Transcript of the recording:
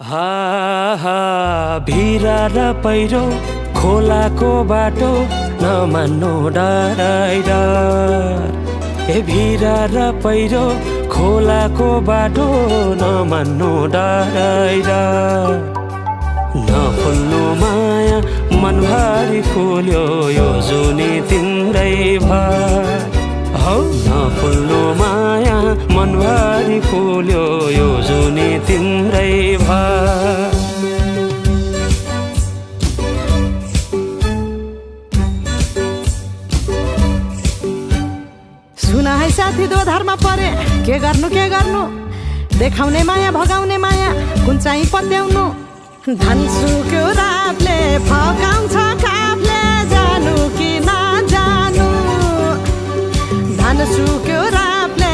हा भिरा र पहिरो खोलाको बाटो नमान्नु डराइ डर। ए भिरा र पहिरो खोलाको बाटो नमान्नु डराइ डर। नफुल्नु माया मनभरि फुल्यो यो जुनी तिम्रै भर। हौ नफुल्नु माया मनभरि फुल्यो यो जुनी तिम्रै भर। सुना है साथी दोधारमा परे के गर्नु देखाउने माया भगाउने माया कुन चाहिँ पत्याउनु। धन सुक्यो रातले फकाउँछ काफले जानु कि नजानु। धन सुक्यो रातले